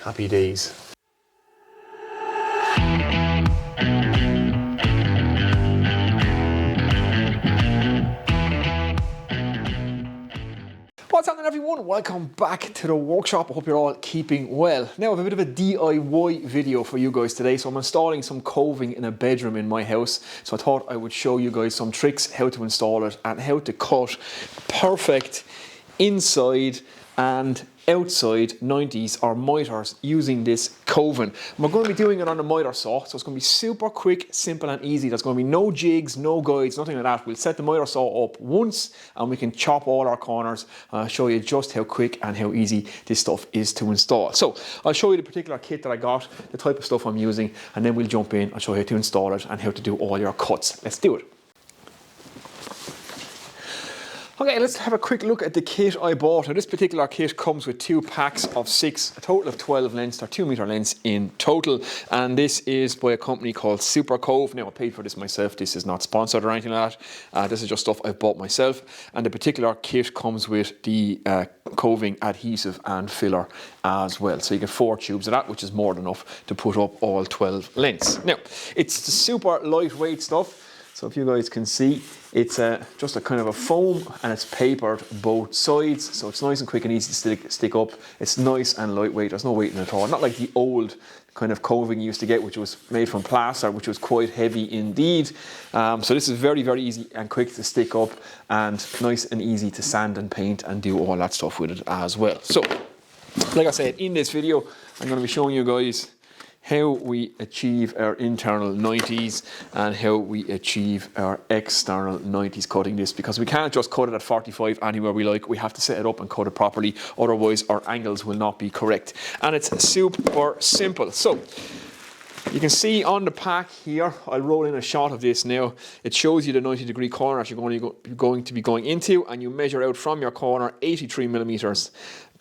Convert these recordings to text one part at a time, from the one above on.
Happy days. What's happening, everyone? Welcome back to the workshop. I hope you're all keeping well. Now I have a bit of a DIY video for you guys today. So I'm installing some coving in a bedroom in my house. So I thought I would show you guys some tricks, how to install it and how to cut perfect inside and outside 90s or mitres using this Coving. We're going to be doing it on a mitre saw, so it's going to be super quick, simple and easy. There's going to be no jigs, no guides, nothing like that. We'll set the mitre saw up once and we can chop all our corners. I'll show you just how quick and how easy this stuff is to install. So I'll show you the particular kit that I got, the type of stuff I'm using, and then we'll jump in. I'll show you how to install it and how to do all your cuts. Let's do it. Okay, let's have a quick look at the kit I bought. Now this particular kit comes with 2 packs of 6, a total of 12 lengths, they're 2 metre lengths in total. And this is by a company called Super Cove. Now I paid for this myself, this is not sponsored or anything like that. This is just stuff I bought myself. And the particular kit comes with the Coving adhesive and filler as well. So you get 4 tubes of that, which is more than enough to put up all 12 lengths. Now, it's the super lightweight stuff. So if you guys can see, it's just a kind of a foam and it's papered both sides. So it's nice and quick and easy to stick up. It's nice and lightweight, there's no weight in it at all. Not like the old kind of coving you used to get, which was made from plaster, which was quite heavy indeed. So this is very, very easy and quick to stick up and nice and easy to sand and paint and do all that stuff with it as well. So, like I said, in this video, I'm going to be showing you guys how we achieve our internal 90s and how we achieve our external 90s cutting this, because we can't just cut it at 45 anywhere we like. We have to set it up and cut it properly, otherwise our angles will not be correct. And it's super simple. So you can see on the pack here, I'll roll in a shot of this now. It shows you the 90-degree corner that you're going to be going into, and you measure out from your corner 83 millimeters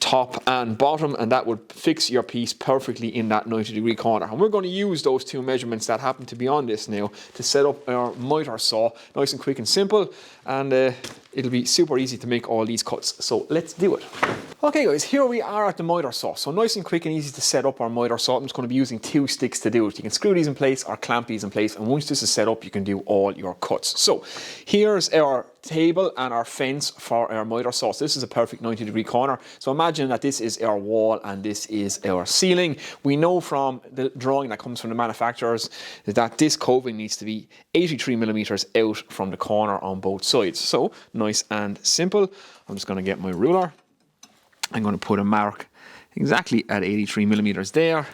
top and bottom, and that would fix your piece perfectly in that 90-degree corner. And we're going to use those 2 measurements that happen to be on this now to set up our mitre saw, nice and quick and simple, and it'll be super easy to make all these cuts. So let's do it. Okay guys, here we are at the mitre saw. So nice and quick and easy to set up our mitre saw. I'm just going to be using 2 sticks to do it. You can screw these in place or clamp these in place, and once this is set up you can do all your cuts. So here's our table and our fence for our mitre saw. So this is a perfect 90-degree corner. So imagine that this is our wall and this is our ceiling. We know from the drawing that comes from the manufacturers that this coving needs to be 83 millimeters out from the corner on both sides. So nice and simple. I'm just going to get my ruler. I'm going to put a mark exactly at 83 millimeters there.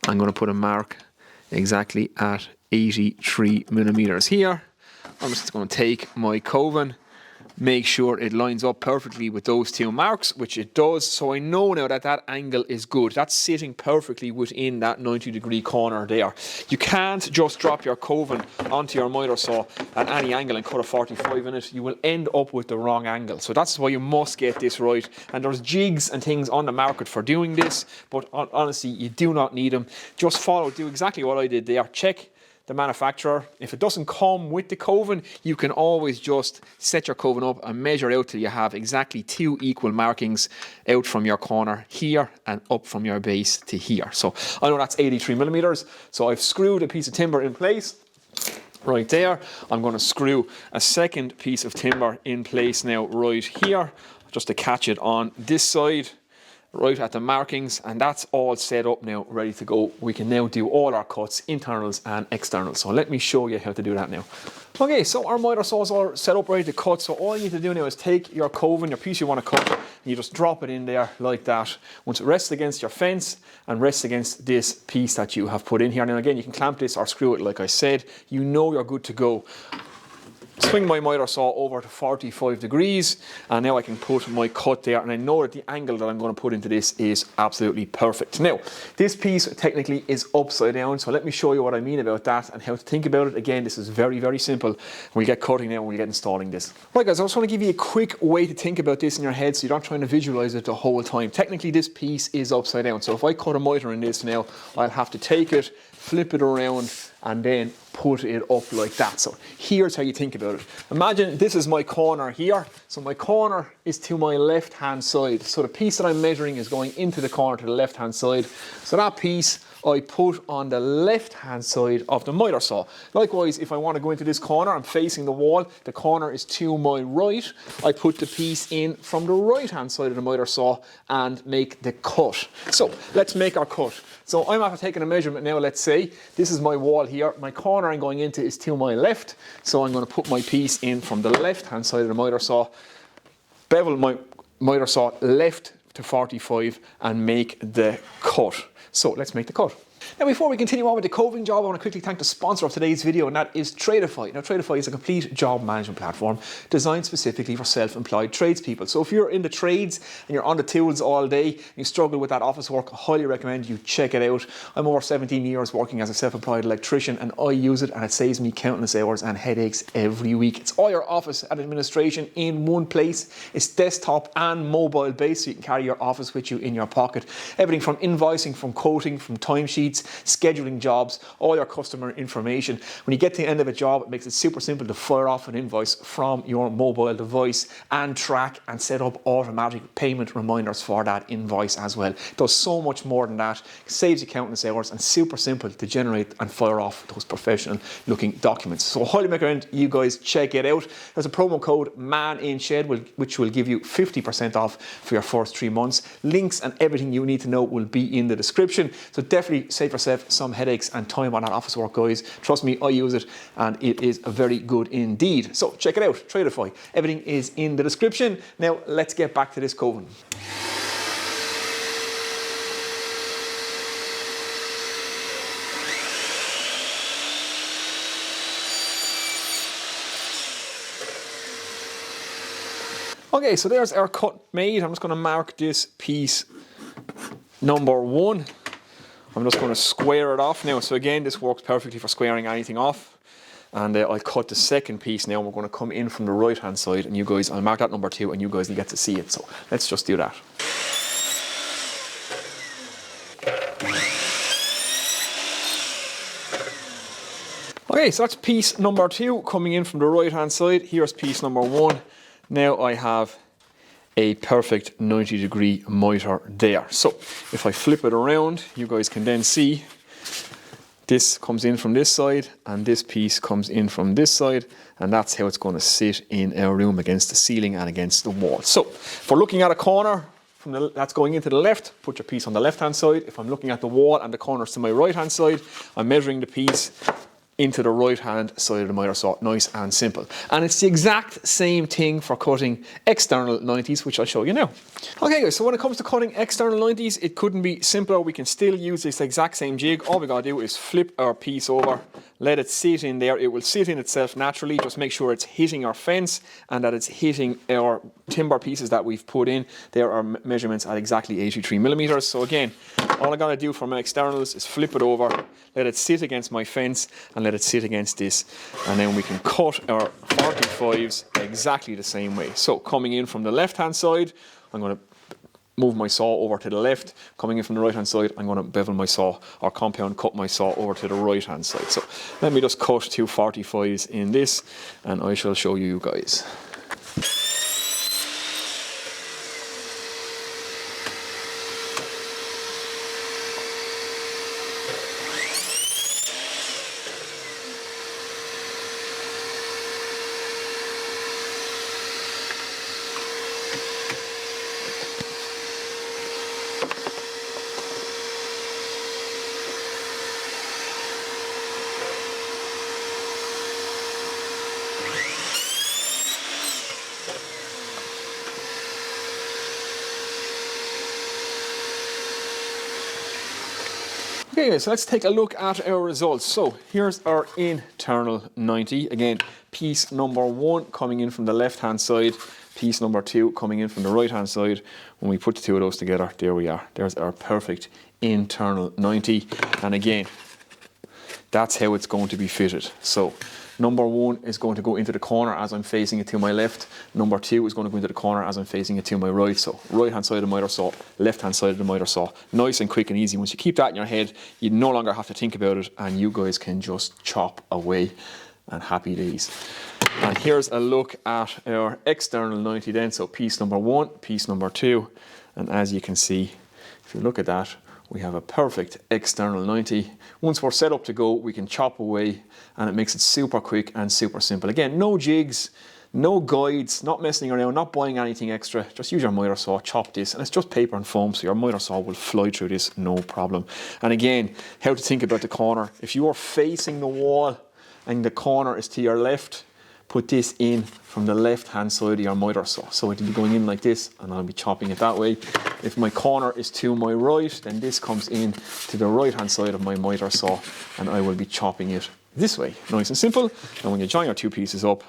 I'm going to put a mark exactly at 83 millimeters here. I'm just going to take my Coving, make sure it lines up perfectly with those 2 marks, which it does. So I know now that that angle is good. That's sitting perfectly within that 90-degree corner there. You can't just drop your Coving onto your mitre saw at any angle and cut a 45 in it. You will end up with the wrong angle. So that's why you must get this right. And there's jigs and things on the market for doing this, but honestly, you do not need them. Just do exactly what I did there. Check the manufacturer. If it doesn't come with the Coving, you can always just set your Coving up and measure out till you have exactly 2 equal markings out from your corner here and up from your base to here. So I know that's 83 millimeters. So I've screwed a piece of timber in place right there. I'm going to screw a second piece of timber in place now right here, just to catch it on this side, right at the markings, and that's all set up now, ready to go. We can now do all our cuts, internals and externals. So let me show you how to do that now. Okay, so our mitre saws are set up ready to cut. So all you need to do now is take your Coving, your piece you want to cut, and you just drop it in there like that. Once it rests against your fence and rests against this piece that you have put in here. Now again, you can clamp this or screw it like I said. You know you're good to go. Swing my mitre saw over to 45 degrees, and now I can put my cut there, and I know that the angle that I'm going to put into this is absolutely perfect. Now, this piece technically is upside down, so let me show you what I mean about that and how to think about it. Again, this is very, very simple. We'll get cutting now and we'll get installing this. Right guys, I just want to give you a quick way to think about this in your head so you're not trying to visualize it the whole time. Technically, this piece is upside down, so if I cut a mitre in this now, I'll have to take it, flip it around, and then put it up like that. So here's how you think about it. Imagine this is my corner here. So my corner is to my left-hand side. So the piece that I'm measuring is going into the corner to the left-hand side. So that piece I put on the left-hand side of the miter saw. Likewise, if I want to go into this corner, I'm facing the wall, the corner is to my right, I put the piece in from the right-hand side of the miter saw and make the cut. So let's make our cut. So I'm after taking a measurement now. Let's say this is my wall here. My corner I'm going into is to my left. So I'm going to put my piece in from the left-hand side of the miter saw, bevel my miter saw left to 45 and make the cut. So let's make the cut. Now before we continue on with the coving job, I want to quickly thank the sponsor of today's video, and that is Tradeify. Now Tradeify is a complete job management platform designed specifically for self-employed tradespeople. So if you're in the trades and you're on the tools all day and you struggle with that office work, I highly recommend you check it out. I'm over 17 years working as a self-employed electrician, and I use it and it saves me countless hours and headaches every week. It's all your office and administration in one place. It's desktop and mobile based, so you can carry your office with you in your pocket. Everything from invoicing, from quoting, from timesheets, scheduling jobs, all your customer information. When you get to the end of a job, it makes it super simple to fire off an invoice from your mobile device and track and set up automatic payment reminders for that invoice as well. It does so much more than that. It saves you countless hours and super simple to generate and fire off those professional looking documents. So I highly recommend you guys check it out. There's a promo code MANINSHED which will give you 50% off for your first 3 months. Links and everything you need to know will be in the description. So definitely save yourself some headaches and time on that office work, guys. Trust me, I use it and it is very good indeed. So check it out, Tradeify. Everything is in the description. Now let's get back to this coving. Okay, so there's our cut made. I'm just going to mark this piece number 1. I'm just going to square it off now. So again, this works perfectly for squaring anything off. And I'll cut the second piece now. We're going to come in from the right hand side, and you guys, I'll mark that number 2 and you guys will get to see it. So let's just do that. Okay, so that's piece number 2 coming in from the right hand side. Here's piece number 1. Now I have a perfect 90-degree mitre there. So if I flip it around, you guys can then see this comes in from this side and this piece comes in from this side, and that's how it's going to sit in our room against the ceiling and against the wall. So if we're looking at a corner that's going into the left, put your piece on the left hand side. If I'm looking at the wall and the corners to my right hand side, I'm measuring the piece into the right hand side of the miter saw. Nice and simple. And it's the exact same thing for cutting external 90s, which I'll show you now. Okay guys, so when it comes to cutting external 90s, it couldn't be simpler. We can still use this exact same jig. All we gotta do is flip our piece over, let it sit in there. It will sit in itself naturally. Just make sure it's hitting our fence and that it's hitting our timber pieces that we've put in. There are measurements at exactly 83 millimeters. So again, all I gotta do for my externals is flip it over, let it sit against my fence and let it sit against this, and then we can cut our 45s exactly the same way. So coming in from the left hand side, I'm going to move my saw over to the left. Coming in from the right hand side, I'm going to bevel my saw or compound cut my saw over to the right hand side. So let me just cut 2 45s in this and I shall show you guys. Okay, so let's take a look at our results. So here's our internal 90. Again, piece number 1 coming in from the left hand side, piece number 2 coming in from the right hand side. When we put the two of those together, there we are. There's our perfect internal 90. And again, that's how it's going to be fitted. So Number 1 is going to go into the corner as I'm facing it to my left. Number 2 is going to go into the corner as I'm facing it to my right. So right hand side of the miter saw, left hand side of the miter saw. Nice and quick and easy. Once you keep that in your head, you no longer have to think about it, and you guys can just chop away, and happy days. And here's a look at our external 90 then. So piece number 1, piece number 2, and as you can see, if you look at that, we have a perfect external 90. Once we're set up to go, we can chop away, and it makes it super quick and super simple. Again, no jigs, no guides, not messing around, not buying anything extra. Just use your miter saw, chop this, and it's just paper and foam, so your miter saw will fly through this, no problem. And again, how to think about the corner. If you are facing the wall and the corner is to your left, put this in from the left hand side of your miter saw. So it'll be going in like this, and I'll be chopping it that way. If my corner is to my right, then this comes in to the right hand side of my miter saw, and I will be chopping it this way. Nice and simple. And when you join your two pieces up,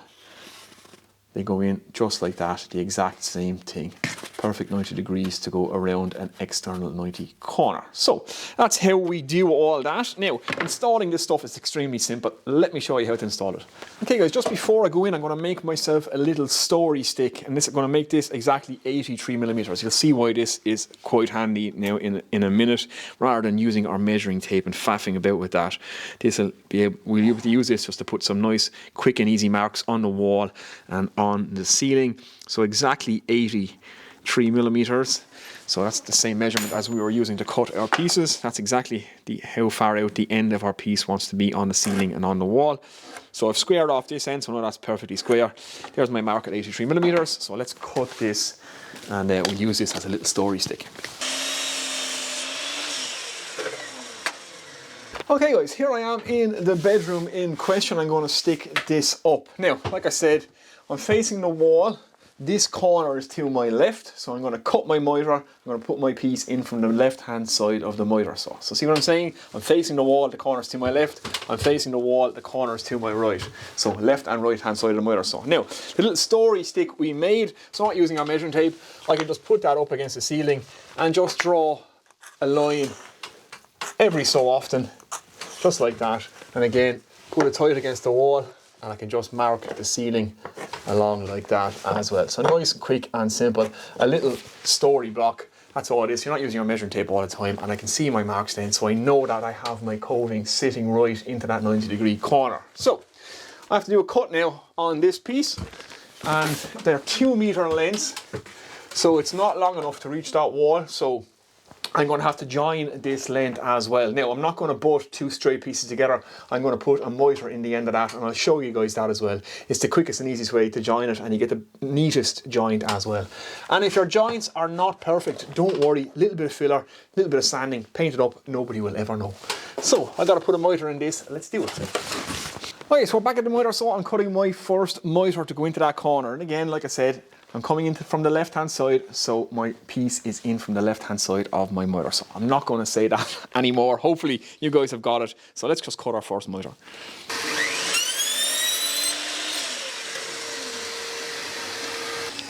they go in just like that, the exact same thing. Perfect 90 degrees to go around an external 90 corner. So that's how we do all that. Now, installing this stuff is extremely simple. Let me show you how to install it. Okay guys, just before I go in, I'm going to make myself a little story stick, and this is going to make this exactly 83 millimeters. You'll see why this is quite handy now in a minute, rather than using our measuring tape and faffing about with that. We'll be able to use this just to put some nice quick and easy marks on the wall and on the ceiling. So exactly 83 millimeters. So that's the same measurement as we were using to cut our pieces. That's exactly how far out the end of our piece wants to be on the ceiling and on the wall. So I've squared off this end, so now that's perfectly square. There's my mark at 83 millimeters. So let's cut this, and we'll use this as a little story stick. Okay guys, here I am in the bedroom in question. I'm going to stick this up. Now, like I said, I'm facing the wall. This corner is to my left, so I'm going to cut my mitre. I'm going to put my piece in from the left hand side of the mitre saw. So see what I'm saying? I'm facing the wall, the corner is to my left. I'm facing the wall, the corner is to my right. So left and right hand side of the mitre saw. Now, the little story stick we made, so not using our measuring tape, I can just put that up against the ceiling and just draw a line every so often, just like that. And again, put it tight against the wall, and I can just mark the ceiling along like that as well. So nice, quick and simple. A little story block, that's all it is. You're not using your measuring tape all the time, and I can see my marks then, so I know that I have my coving sitting right into that 90-degree corner. So I have to do a cut now on this piece, and they're 2 meter lengths, so it's not long enough to reach that wall. So I'm going to have to join this length as well. Now, I'm not going to butt 2 straight pieces together. I'm going to put a mitre in the end of that, and I'll show you guys that as well. It's the quickest and easiest way to join it, and you get the neatest joint as well. And if your joints are not perfect, don't worry. A little bit of filler, a little bit of sanding, paint it up, nobody will ever know. So I've got to put a mitre in this. Let's do it. Okay, so we're back at the mitre saw. I'm cutting my first mitre to go into that corner. And again, like I said, I'm coming in from the left hand side, so my piece is in from the left hand side of my mitre. So I'm not going to say that anymore. Hopefully you guys have got it. So let's just cut our first mitre.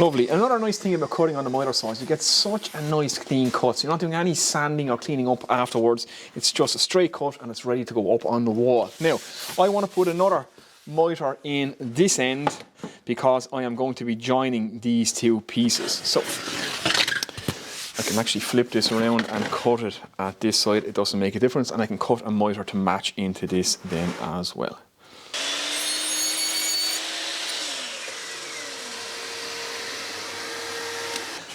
Lovely. Another nice thing about cutting on the mitre saw is you get such a nice clean cut. So you're not doing any sanding or cleaning up afterwards. It's just a straight cut, and it's ready to go up on the wall. Now, I want to put another mitre in this end because I am going to be joining these 2 pieces. So I can actually flip this around and cut it at this side. It doesn't make a difference, and I can cut a mitre to match into this then as well.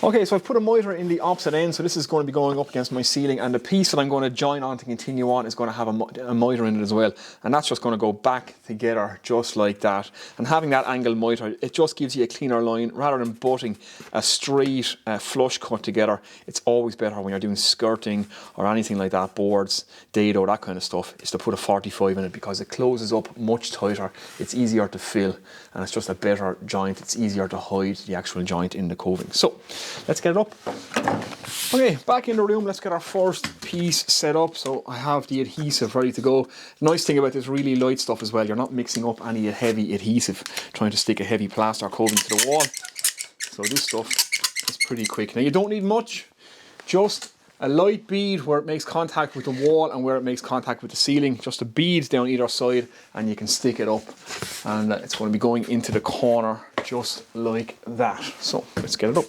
Okay, so I've put a mitre in the opposite end, so this is going to be going up against my ceiling, and the piece that I'm going to join on to continue on is going to have a mitre in it as well, and that's just going to go back together just like that. And having that angled mitre, it just gives you a cleaner line rather than butting a straight flush cut together. It's always better when you're doing skirting or anything like that, boards, dado, that kind of stuff, is to put a 45 in it because it closes up much tighter, it's easier to fill, and it's just a better joint. It's easier to hide the actual joint in the coving. So let's get it up. Okay, back in the room, let's get our first piece set up. So I have the adhesive ready to go. Nice thing about this really light stuff as well, you're not mixing up any heavy adhesive, trying to stick a heavy plaster coving to the wall. So this stuff is pretty quick. Now you don't need much, just a light bead where it makes contact with the wall and where it makes contact with the ceiling. Just a bead down either side, and you can stick it up, and it's going to be going into the corner just like that. So let's get it up.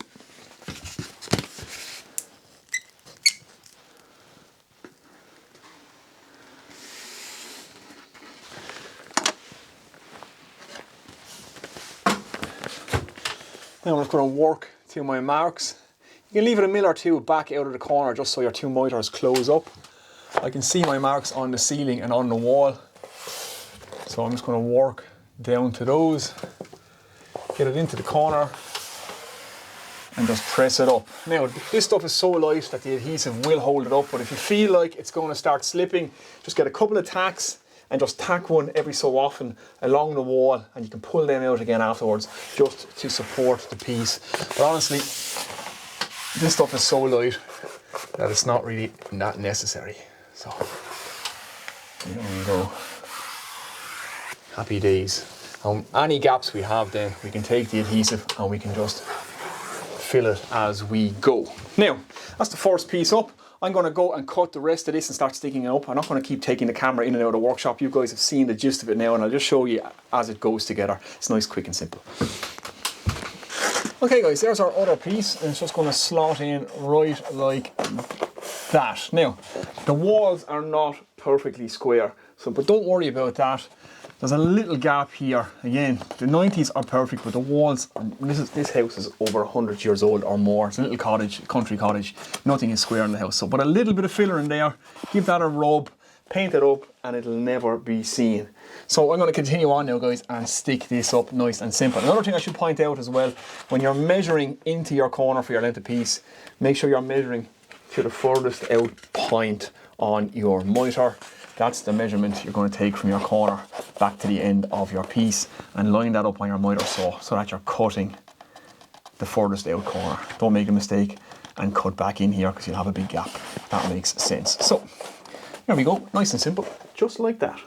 Now I'm just going to work to my marks. You can leave it a mil or two back out of the corner just so your two mitres close up. I can see my marks on the ceiling and on the wall. So I'm just going to work down to those, get it into the corner and just press it up. Now this stuff is so light that the adhesive will hold it up, but if you feel like it's going to start slipping, just get a couple of tacks and just tack one every so often along the wall, and you can pull them out again afterwards just to support the piece. But honestly, this stuff is so light that it's not really that necessary. So there we go. Happy days. Any gaps we have, then we can take the adhesive and we can just fill it as we go. Now that's the first piece up. I'm going to go and cut the rest of this and start sticking it up. I'm not going to keep taking the camera in and out of the workshop. You guys have seen the gist of it now, and I'll just show you as it goes together. It's nice, quick and simple. Okay guys, there's our other piece, and it's just going to slot in right like that. Now, the walls are not perfectly square, but don't worry about that. There's a little gap here. Again, the 90s are perfect, but the walls, this house is over 100 years old or more. It's a little cottage, country cottage. Nothing is square in the house. So, but a little bit of filler in there, give that a rub, paint it up, and it'll never be seen. So I'm going to continue on now, guys, and stick this up nice and simple. Another thing I should point out as well, when you're measuring into your corner for your length of piece, make sure you're measuring to the furthest out point on your mitre. That's the measurement you're going to take from your corner back to the end of your piece, and line that up on your mitre saw so that you're cutting the furthest out corner. Don't make a mistake and cut back in here because you'll have a big gap. That makes sense. So there we go, nice and simple, just like that.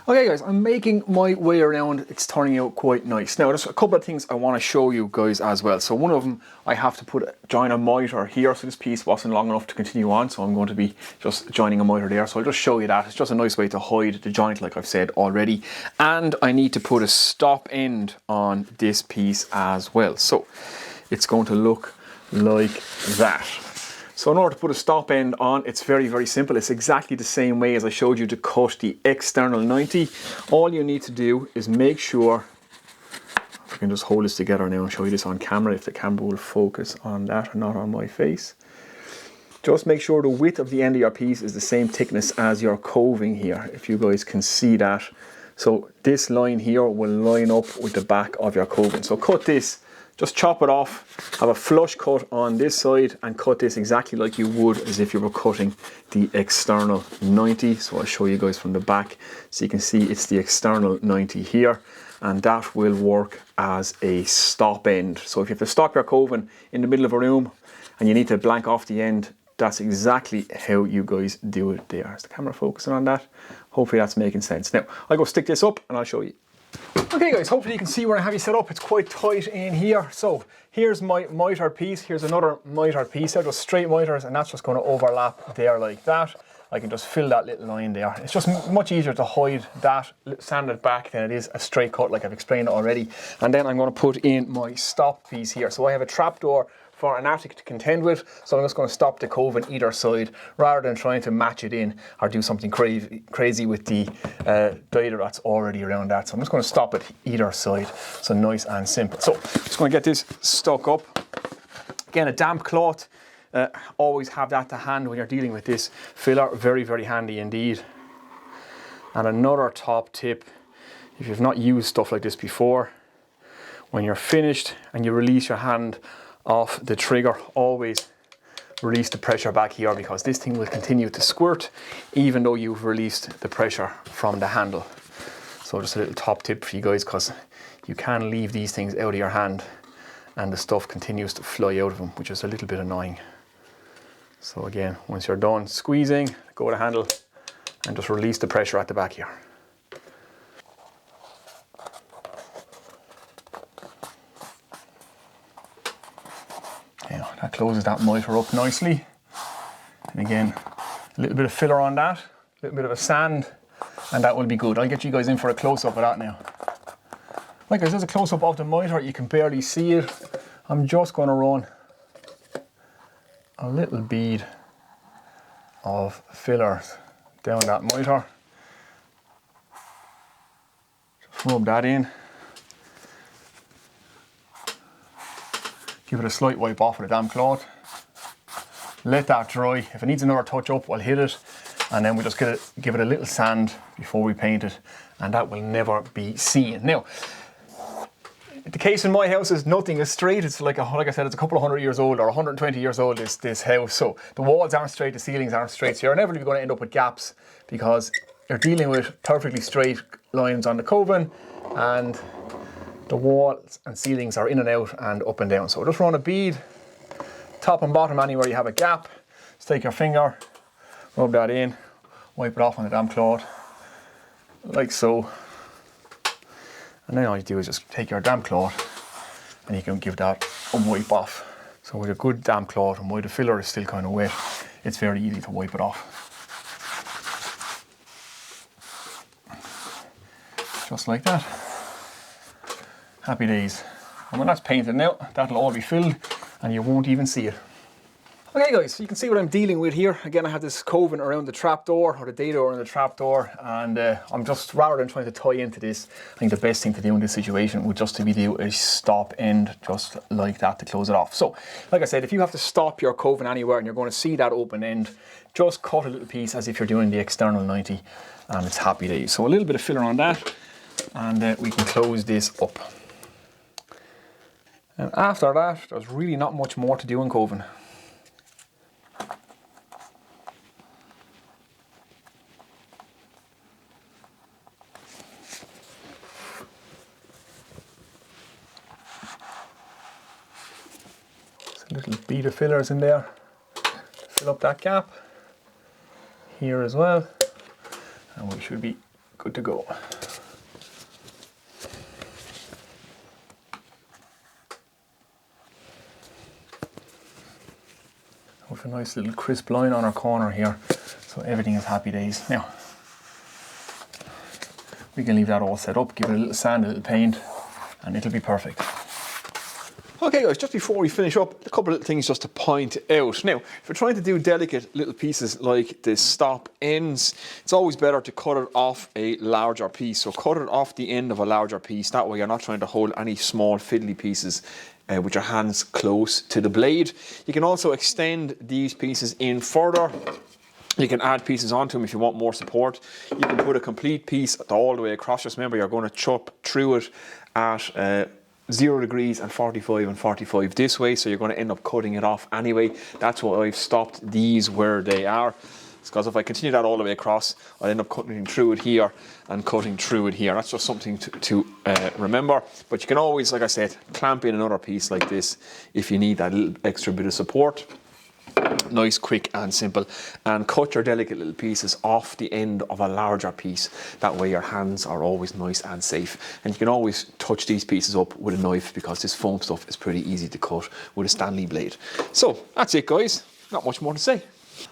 Okay guys, I'm making my way around. It's turning out quite nice. Now there's a couple of things I want to show you guys as well. So one of them, I have to join a mitre here. So this piece wasn't long enough to continue on, so I'm going to be just joining a mitre there. So I'll just show you that. It's just a nice way to hide the joint, like I've said already. And I need to put a stop end on this piece as well. So it's going to look like that. So in order to put a stop end on, it's very, very simple. It's exactly the same way as I showed you to cut the external 90. All you need to do is make sure, if I can just hold this together now and show you this on camera, if the camera will focus on that and not on my face. Just make sure the width of the end of your piece is the same thickness as your coving here, if you guys can see that. So this line here will line up with the back of your coving. So cut this. Just chop it off, have a flush cut on this side, and cut this exactly like you would as if you were cutting the external 90. So I'll show you guys from the back so you can see it's the external 90 here, and that will work as a stop end. So if you have to stop your coving in the middle of a room and you need to blank off the end, that's exactly how you guys do it there. Is the camera focusing on that? Hopefully that's making sense. Now I'll go stick this up and I'll show you. Okay guys, hopefully you can see where I have you set up. It's quite tight in here. So here's my mitre piece. Here's another mitre piece. They're just straight mitres, and that's just going to overlap there like that. I can just fill that little line there. It's just much easier to hide that, sand it back, than it is a straight cut like I've explained already. And then I'm going to put in my stop piece here. So I have a trapdoor for an attic to contend with, so I'm just going to stop the cove on either side rather than trying to match it in or do something crazy with the diader that's already around that. So I'm just going to stop it either side. So nice and simple. So I'm just going to get this stuck up. Again, a damp cloth, always have that to hand when you're dealing with this filler. Very, very handy indeed. And another top tip, if you've not used stuff like this before, when you're finished and you release your hand off the trigger, always release the pressure back here, because this thing will continue to squirt even though you've released the pressure from the handle. So just a little top tip for you guys, because you can leave these things out of your hand and the stuff continues to fly out of them, which is a little bit annoying. So again, once you're done squeezing, go to the handle and just release the pressure at the back here. That closes that mitre up nicely. And again, a little bit of filler on that, a little bit of a sand, and that will be good. I'll get you guys in for a close-up of that now. Like I said, there's a close-up of the mitre, you can barely see it. I'm just going to run a little bead of filler down that mitre. Just rub that in. Give it a slight wipe off with a damp cloth. Let that dry. If it needs another touch up, I'll hit it, and then we'll just give it a little sand before we paint it, and that will never be seen. Now, the case in my house is nothing is straight. It's like I said, it's a couple of 100 years old or 120 years old, this house. So the walls aren't straight, the ceilings aren't straight. So you're inevitably going to end up with gaps because you're dealing with perfectly straight lines on the coving, and the walls and ceilings are in and out and up and down. So just run a bead, top and bottom anywhere you have a gap. Just take your finger, rub that in, wipe it off on a damp cloth, like so. And then all you do is just take your damp cloth and you can give that a wipe off. So with a good damp cloth, and while the filler is still kind of wet, it's very easy to wipe it off. Just like that. Happy days. And when that's painted now, that'll all be filled and you won't even see it. Okay guys, so you can see what I'm dealing with here. Again, I have this coving around the trapdoor, or the dado around the trapdoor, and I'm just, rather than trying to tie into this, I think the best thing to do in this situation would just to be do a stop end, just like that, to close it off. So, like I said, if you have to stop your coving anywhere and you're going to see that open end, just cut a little piece as if you're doing the external 90, and it's happy days. So a little bit of filler on that, and we can close this up. And after that, there's really not much more to do in coving. A little bead of fillers in there, fill up that gap here as well, and we should be good to go. With a nice little crisp line on our corner here, so everything is happy days. Now, we can leave that all set up, give it a little sand, a little paint, and it'll be perfect. Okay guys, just before we finish up, a couple of little things just to point out. Now, if you're trying to do delicate little pieces like the stop ends, it's always better to cut it off a larger piece. So cut it off the end of a larger piece. That way you're not trying to hold any small fiddly pieces with your hands close to the blade. You can also extend these pieces in further. You can add pieces onto them if you want more support. You can put a complete piece all the way across. Just remember, you're going to chop through it at 0 degrees and 45 and 45 this way, so you're going to end up cutting it off anyway. That's why I've stopped these where they are. It's because if I continue that all the way across, I'll end up cutting through it here and cutting through it here. That's just something to remember. But you can always, like I said, clamp in another piece like this if you need that little extra bit of support. Nice, quick and simple. And cut your delicate little pieces off the end of a larger piece. That way your hands are always nice and safe. And you can always touch these pieces up with a knife, because this foam stuff is pretty easy to cut with a Stanley blade. So that's it guys, not much more to say.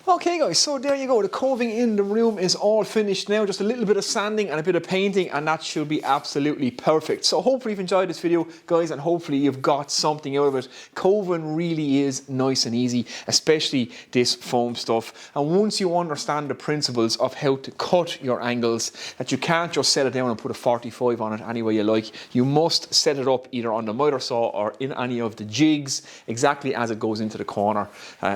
Okay guys, so there you go, the coving in the room is all finished now. Just a little bit of sanding and a bit of painting, and that should be absolutely perfect. So hopefully you've enjoyed this video guys, and hopefully you've got something out of it. Coving really is nice and easy, especially this foam stuff. And once you understand the principles of how to cut your angles, that you can't just set it down and put a 45 on it any way you like. You must set it up either on the miter saw or in any of the jigs exactly as it goes into the corner,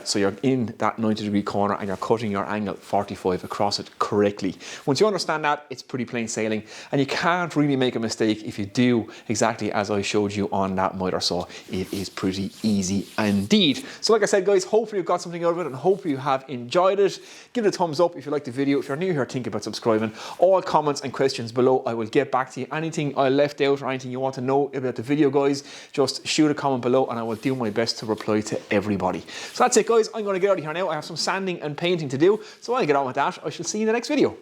so you're in that 90-degree corner and you're cutting your angle 45 across it correctly. Once you understand that, it's pretty plain sailing, and you can't really make a mistake if you do exactly as I showed you on that miter saw. It is pretty easy indeed. So like I said guys, hopefully you've got something out of it, and hopefully you have enjoyed it. Give it a thumbs up if you liked the video. If you're new here, think about subscribing. All comments and questions below, I will get back to you. Anything I left out or anything you want to know about the video guys, just shoot a comment below and I will do my best to reply to everybody. So that's it guys, I'm going to get out of here now. I have some sanding and painting to do, so I'll get on with that. I shall see you in the next video.